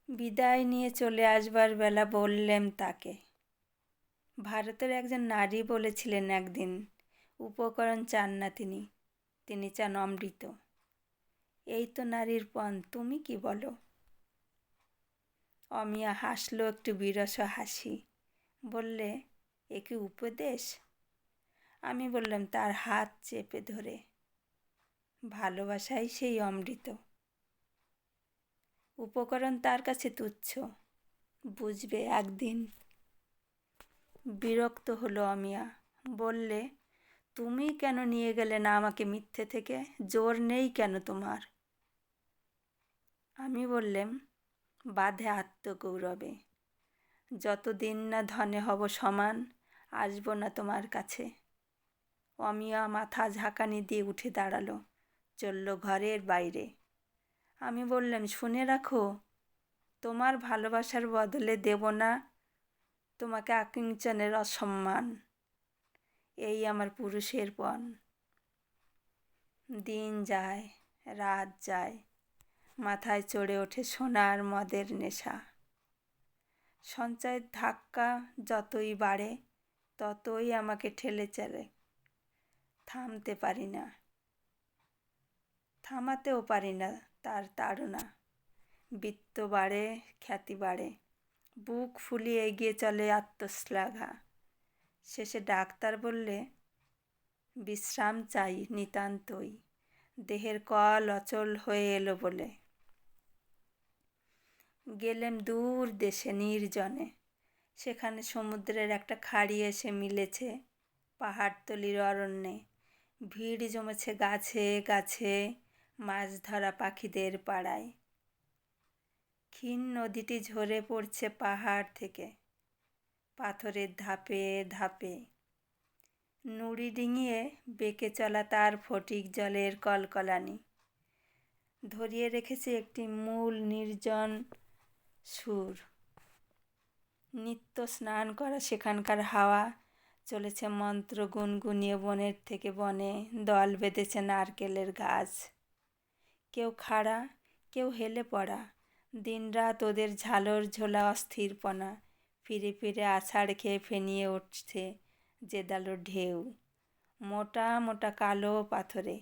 বিদায় নিয়ে চলে আসবার বেলা বললেম তাকে, ভারতের একজন নারী বলেছিলেন একদিন, উপকরণ চান না তিনি চান অমৃত। এই তো নারীর পণ, তুমি কি বলো? অমিয়া হাসলো একটু বিরস হাসি, বললে, এ কি উপদেশ? আমি বললাম তার হাত চেপে ধরে, ভালোবাসাই সেই অমৃত। উপকরণ তার কাছে তুচ্ছ, বুঝবে একদিন। বিরক্ত হলো অমিয়া, বললে, তুমি কেন নিয়ে গেলে না আমাকে মিথ্যে থেকে? জোর নেই কেন তোমার? আমি বললাম, বাঁধে আত্মগৌরবে, যতদিন না ধনে হব সমান, আসবো না তোমার কাছে। অমিয়া মাথা ঝাঁকানি দিয়ে উঠে দাঁড়ালো, চলল ঘরের বাইরে। আমি বললাম, শুনে রাখো, তোমার ভালোবাসার বদলে দেব না তোমাকে আকিঞ্চনের অসম্মান। এই আমার পুরুষের পণ। দিন যায়, রাত যায়, মাথায় চড়ে ওঠে সোনার মদের নেশা। সঞ্চয়ের ধাক্কা যতই বাড়ে ততই আমাকে ঠেলে চলে, থামতেও পারি না তার তাড়না। বৃত্ত বাড়ে, খ্যাতি বাড়ে, বুক ফুলিয়ে এগিয়ে চলে আত্মশ্লাঘা। শেষে ডাক্তার বললে, বিশ্রাম চাই নিতান্তই, দেহের কল অচল হয়ে এলো বলে। গেলেম দূর দেশে নির্জনে, সেখানে সমুদ্রের একটা খাড়ি এসে মিলেছে পাহাড়তলির অরণ্যে। ভিড় জমেছে গাছে গাছে, মাছ ধরা পাখিদের পাড়ায়। ক্ষীণ নদীটি ঝরে পড়ছে পাহাড় থেকে, পাথরের ধাপে ধাপে। নুড়ি ডিঙিয়ে বেঁকে চলা তার ফটিক জলের কলকলানি। ধরিয়ে রেখেছে একটি মূল নির্জন সুর। নিত্য স্নান করা সেখানকার হাওয়া চলেছে মন্ত্র গুনগুনিয়ে বনের থেকে বনে, দল বেঁধেছে নারকেলের গাছ। কেউ খাড়া, কেউ হেলে পড়া, দিনরাত ওদের ঝালর ঝোলা অস্থিরপনা। ফিরে ফিরে আছাড় খেয়ে ফেনিয়ে উঠছে জেদালো ঢেউ, মোটা মোটা কালো পাথরে।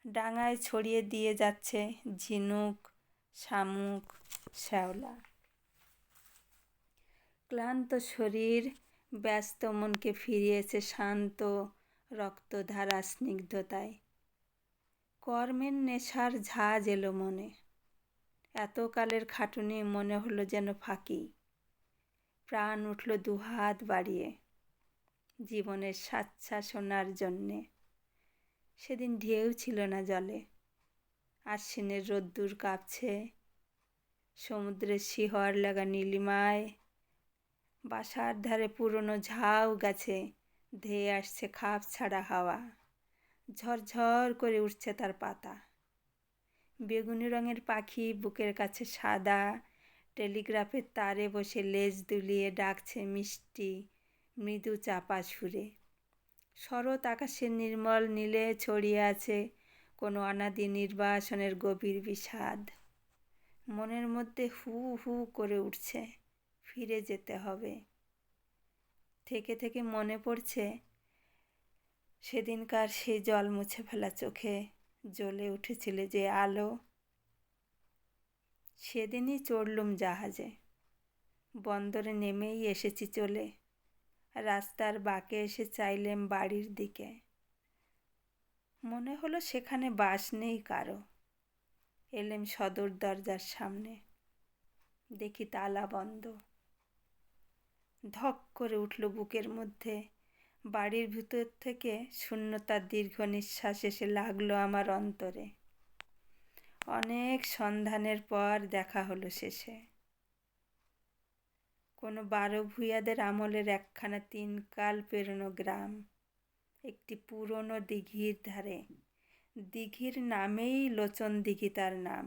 ডাঙায় ছড়িয়ে দিয়ে যাচ্ছে ঝিনুক, শামুক, শ্যাওলা। ক্লান্ত শরীর, ব্যস্ত মনকে ফিরিয়েছে শান্ত রক্তধারা স্নিগ্ধতায়। কর্মের নেশার ঝাঁজ এলো মনে, এতকালের খাটুনি মনে হলো যেন ফাঁকি। প্রাণ উঠল দুহাত বাড়িয়ে, জীবনের স্বাচ্ছ্বাসনার জন্যে। সেদিন ঢেউ ছিল না জলে, আশ্বিনের রোদ্দুর কাঁপছে, সমুদ্রের শিহর লাগা নীলিমায়। বাসার ধারে পুরনো ঝাউ গাছে ধেয়ে আসছে খাপ ছাড়া হাওয়া, ঝরঝর করে উঠছে তার পাতা। বেগুনি রঙের পাখি বুকের কাছে সাদা, টেলিগ্রাফের তারে বসে লেজ দুলিয়ে ডাকছে মিষ্টি মৃদু চাপা সুরে। শরৎ আকাশের নির্মল নীলে ছড়িয়ে আছে কোনো অনাদি নির্বাসনের গভীর বিষাদ। মনের মধ্যে হু হু করে উঠছে, ফিরে যেতে হবে। থেকে থেকে মনে পড়ছে সেদিনকার সেই জল মুছে ফেলা চোখে জ্বলে উঠেছিল যে আলো। সেদিনই চড়লুম জাহাজে, বন্দরে নেমেই এসেছি চলে। রাস্তার বাঁকে এসে চাইলেম বাড়ির দিকে, মনে হলো সেখানে বাস নেই কারো। এলেম সদর দরজার সামনে, দেখি তালা বন্ধ। ধক করে উঠল বুকের মধ্যে। বাড়ির ভিতর থেকে শূন্যতার দীর্ঘ নিঃশ্বাস এসে লাগলো আমার অন্তরে। অনেক সন্ধানের পর দেখা হলো শেষে। কোনো 12 ভূঁইয়াদের আমলের একখানা 3 কাল পেরোনো গ্রাম, একটি পুরনো দিঘির ধারে। দিঘির নামেই লোচন দিঘি তার নাম।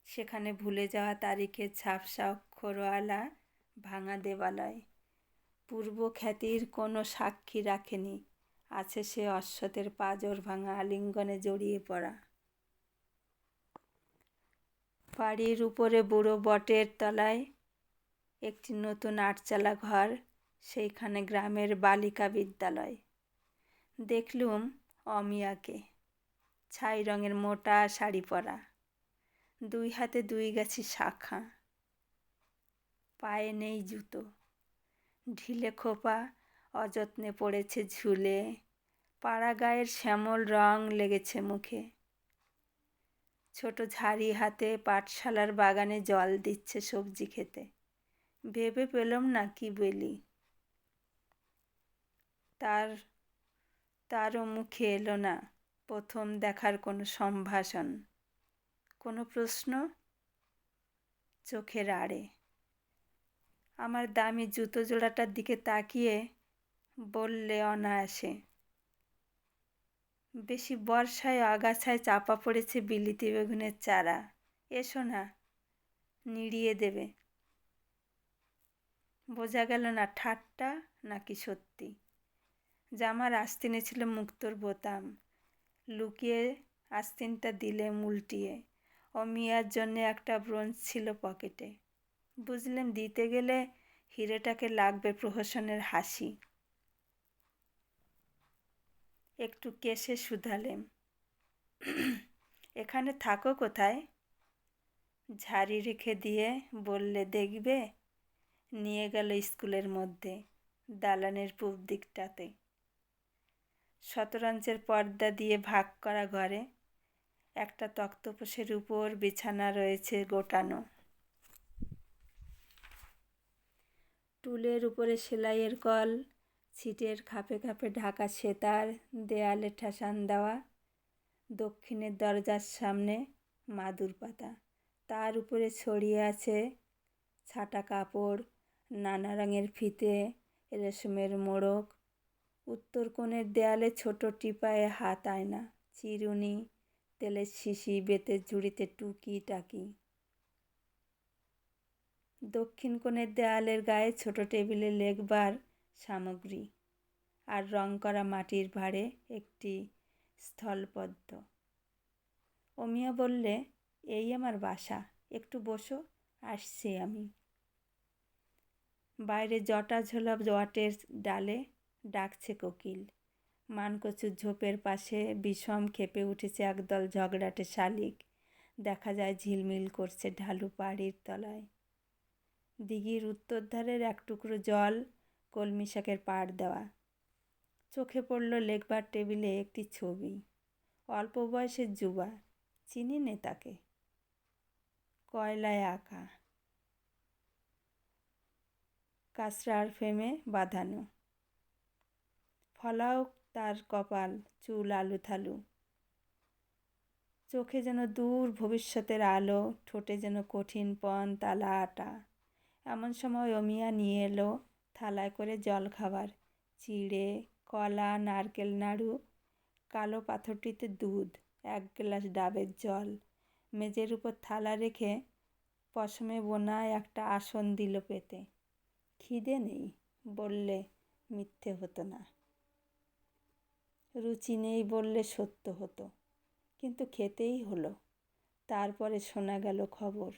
সেখানে ভুলে যাওয়া তারিখের ঝাপসা অক্ষরওয়ালা ভাঙা দেবালয়। পূর্ব খ্যাতির কোনো সাক্ষী রাখেনি, আছে সে অশ্বতের পাঁজর ভাঙা আলিঙ্গনে জড়িয়ে পড়া। বাড়ির উপরে বুড়ো বটের তলায় একটি নতুন আটচালা ঘর, সেইখানে গ্রামের বালিকা বিদ্যালয়। দেখলুম অমিয়াকে, ছাই রঙের মোটা শাড়ি পরা, 2 হাতে 2 গাছি শাঁখা, পায়ে নেই জুতো, ঢিলে খোপা অযত্নে পড়েছে ঝুলে, পাড়া গায়ের শ্যামল রং লেগেছে মুখে। ছোট ঝাড়ি হাতে পাঠশালার বাগানে জল দিচ্ছে সবজি খেতে। ভেবে পেলাম না কি বলি। তারও মুখে এলো না প্রথম দেখার কোনো সম্ভাষণ, কোনো প্রশ্ন চোখের আড়ে। আমার দামি জুতো জোড়াটার দিকে তাকিয়ে বললে অনায়াসে, বেশি বর্ষায় আগাছায় চাপা পড়েছে বিলিতি বেগুনের চারা, এসো না, নিড়িয়ে দেবে। বোঝা গেল না ঠাট্টা নাকি সত্যি। জামার আস্তিনে ছিল মুক্তোর বোতাম, লুকিয়ে আস্তিনটা দিলে উল্টিয়ে। অমিয়ার জন্যে একটা ব্রোঞ্জ ছিল পকেটে। বুঝলেন দিতে গেলে হিরেটাকে লাগবে প্রহসনের হাসি। একটু কেশে শুধালেম, এখানে থাকো কোথায়? ঝাড়ি রেখে দিয়ে বললে, দেখবে। নিয়ে গেল স্কুলের মধ্যে, দালানের পূব দিকটাতে। শতরঞ্চের পর্দা দিয়ে ভাগ করা ঘরে একটা তক্তপোষের উপর বিছানা রয়েছে গোটানো। টুলের উপরে সেলাইয়ের কল, ছিটের খাপে খাপে ঢাকা সেতার, দেয়ালে ঠেসান দেওয়া। দক্ষিণের দরজার সামনে মাদুর পাতা, তার উপরে ছড়িয়ে আছে ছাটা কাপড়, নানা রঙের ফিতে, রেশমের মোড়ক। উত্তর কোণের দেয়ালে ছোট টিপায়ে হাত আয়না, চিরুনি, তেলের শিশি, বেতের ঝুড়িতে টুকি টাকি। দক্ষিণ কোণের দেয়ালের গায়ে ছোট টেবিলে লেখবার সামগ্রী, আর রং করা মাটির ভাঁড়ে একটি স্থলপদ্ম। অমিয়া বললে, এই আমার বাসা, একটু বসো, আসছি আমি। বাইরে জটা ঝোলা বটের ডালে ডাকছে কোকিল। মানকচুর ঝোপের পাশে বিষম খেপে উঠেছে একদল ঝগড়াটে শালিক। দেখা যায় ঝিলমিল করছে ঢালু পাড়ির তলায়। দিঘির উত্তর ধারের এক টুকরো জল কলমি শাকের পাড় দেওয়া। চোখে পড়ল লেখবার টেবিলে একটি ছবি, অল্প বয়সের যুবা, চিনি নে তাকে, কয়লায় আঁকা, কাঁচরার ফ্রেমে বাঁধানো। ফলাও তার কপাল, চুল আলু থালু, চোখে যেন দূর ভবিষ্যতের আলো, ঠোঁটে যেন কঠিন পণ তালা আটা। এমন সময় অমিয়া নিয়ে এলো থালায় করে জল খাবার, চিড়ে, কলা, নারকেল নাড়ু, কালো পাথরটিতে দুধ, 1 গ্লাস ডাবের জল। মেজের উপর থালা রেখে পশমে বোনা একটা আসন দিল পেতে। খিদে নেই বললে মিথ্যে হতো না, রুচি নেই বললে সত্য হতো, কিন্তু খেতেই হলো। তারপরে শোনা গেল খবর,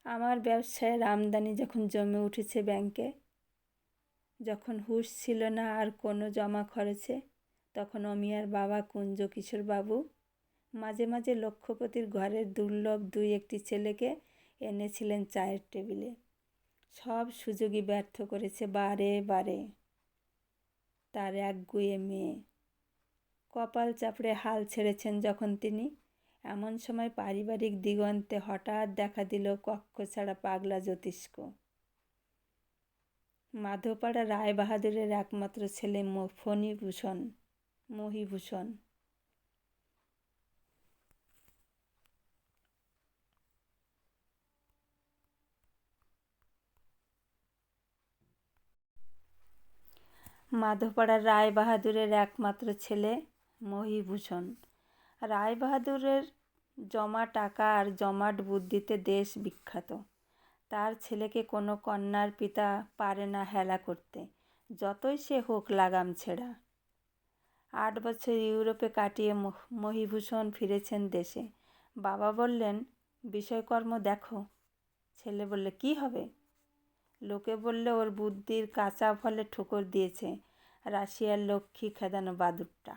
আমার ব্যবসায়ের আমদানি যখন জমে উঠেছে ব্যাংকে, যখন হুঁশ ছিল না আর কোনো জমা খরচে, তখন অমিয়ার বাবা কুঞ্জ কিশোর বাবু মাঝে মাঝে লক্ষপতির ঘরের দুর্লভ 2-1টি ছেলেকে এনেছিলেন চায়ের টেবিলে। সব সুযোগই ব্যর্থ করেছে বারে বারে তার একগুঁয়ে মেয়ে। কপাল চাপড়ে হাল ছেড়েছেন যখন তিনি, এমন সময় পারিবারিক দিগন্তে হঠাৎ দেখা দিল কক্ষ ছাড়া পাগলা জ্যোতিষ্ক। মাধোপাড়া রায়বাহাদুরের একমাত্র ছেলে মহিভূষণ। মাধোপাড়ার রায়বাহাদুরের একমাত্র ছেলে মহিভূষণ। রায়বাহাদুরের জমা টাকা আর জমাট বুদ্ধিতে দেশ বিখ্যাত। তার ছেলেকে কোনো কন্যার পিতা পারে না হেলা করতে, যতই সে হোক লাগাম ছেঁড়া। 8 বছর ইউরোপে কাটিয়ে মহিভূষণ ফিরেছেন দেশে। বাবা বললেন, বিষয়কর্ম দেখো। ছেলে বললে, কী হবে? লোকে বললে ওর বুদ্ধির কাঁচা ফলে ঠোকর দিয়েছে রাশিয়ার লক্ষ্মী খেদানো বাদুড়টা।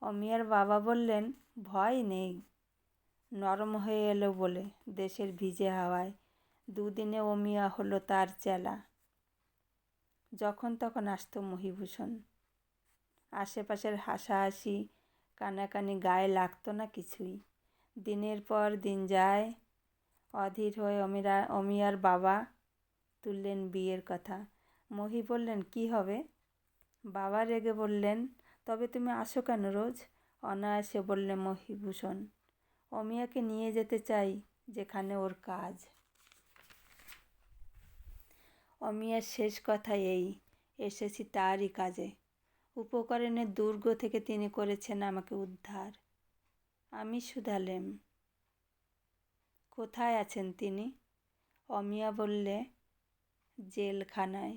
অমিয়ার বাবা বললেন, ভয় নেই, নরম হয়ে এলো বলে দেশের ভিজে হাওয়ায় 2 দিনে অমিয়া হলো তার চেলা। যখন তখন আসতো মহিভূষণ। আশেপাশের হাসাহাসি কানাকানি গায়ে লাগতো না কিছুই। দিনের পর দিন যায়। অধীর হয়ে অমিয়ার বাবা তুললেন বিয়ের কথা। মহি বললেন, কি হবে? বাবা রেগে বললেন, তবে তুমি আসো কেন রোজ? অনায়াসে বললে মহিভূষণ, অমিয়াকে নিয়ে যেতে চাই যেখানে ওর কাজ। অমিয়ার শেষ কথা এই, এসেছি তারই কাজে। উপকরণের দুর্গ থেকে তিনি করেছেন আমাকে উদ্ধার। আমি শুধালেম, কোথায় আছেন তিনি? অমিয়া বললে, জেলখানায়।